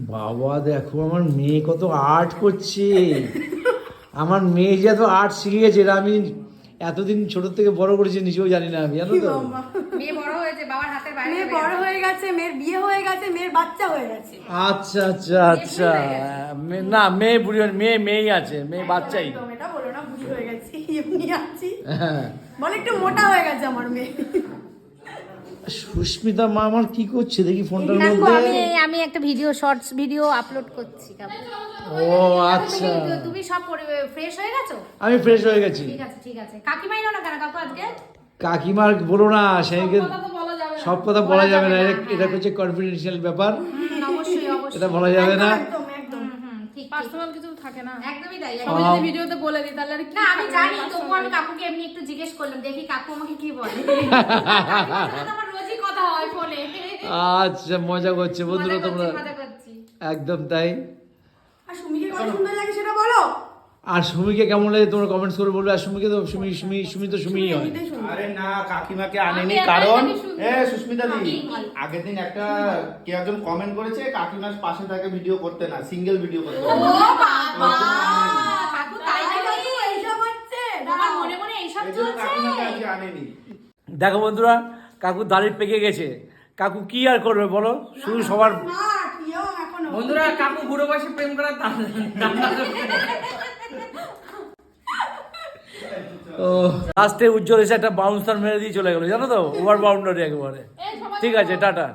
বাবা দেখো আমার মেয়ে কত আর্ট করছে। আমার মেয়ে যে এত আর্ট শিখে গেছে এটা আমি এতদিন ছোট থেকে বড় করেছি নিজেও জানি না, আমি জানো তো। মেয়ে বড় হয়েছে, বাবার হাতের বাইরে মেয়ে বড় হয়ে গেছে, মেয়ের বিয়ে হয়ে গেছে, মেয়ের বাচ্চা হয়ে গেছে। আচ্ছা আচ্ছা আচ্ছা, না মেয়ে বুড়ি মেয়েই আছে, মেয়ে বাচ্চাই। এটা বলো না বুড়ি হয়ে গেছি, এমনি আছি। হ্যাঁ বলে একটু মোটা হয়ে গেছে আমার মেয়ে। সুস্মিতা মা আমার কি করছে দেখি ফোনটার কাকু মধ্যে। আমি একটা ভিডিও শর্টস ভিডিও আপলোড করছি কাকু। ও আচ্ছা, তুমি সব ফ্রেশ হয়ে গেছো? আমি ফ্রেশ হয়ে গেছি। ঠিক আছে ঠিক আছে। কাকিমা এলো না কেন কাকু আজকে? কাকিমার বলো না, সেদিকে সব কথা বলা যাবে না, এটা হচ্ছে কনফিডেন্সিয়াল ব্যাপার, অবশ্যই অবশ্যই এটা বলা যাবে না। একদম একদম ঠিক পার্সোনাল কিছু থাকে না, একদমই তাই। আমি যদি ভিডিওতে বলে দিই তাহলে আর কি? না আমি জানি, তবুও আমি কাকুকে এমনি একটু জিজ্ঞেস করলাম, দেখি কাকু আমাকে কি বলে। আমার রোজই কথা হয় ফোনে। আচ্ছা মজা করছে বন্ধুরা তোমরা, মজা করছি। একদম তাই। আর সুমিকে কত সুন্দর লাগে সেটা বলো। আর সুমিকে কেমন লাগে তোমরা কমেন্টস করে বলবে। আর সুমিকে তো সুমি তো সুমিই হয়। এমনিতেই সুন্দর। আরে না, কাকিমাকে আনেনি আমি কারণ একাই শুনছি। সুস্মিতা দি আগের দিন একটা কেউ একজন কমেন্ট করেছে কাকিমার পাশে থাকে ভিডিও করতে না, সিঙ্গেল ভিডিও করতে। ও বাবা, কাকু তাই নাকি? এইসব হচ্ছে তোমার মনে মনে এইসব এই জন্য চলছে? কাকিমাকে আজকে আনেনি। দেখো বন্ধুরা, কাকু দাড়ি পেকে গেছে, কাকু কি আর করবে বলো, শুধু সবার। না কিও এখনো বন্ধুরা কাকু বুড়ো বয়সে প্রেম করার ও লাস্টে উজ্জ্বল এসে একটা বাউন্সার মেরে দিয়ে চলে গেলো জানো তো, ওভার বাউন্ডারি একেবারে। ঠিক আছে, টাটা।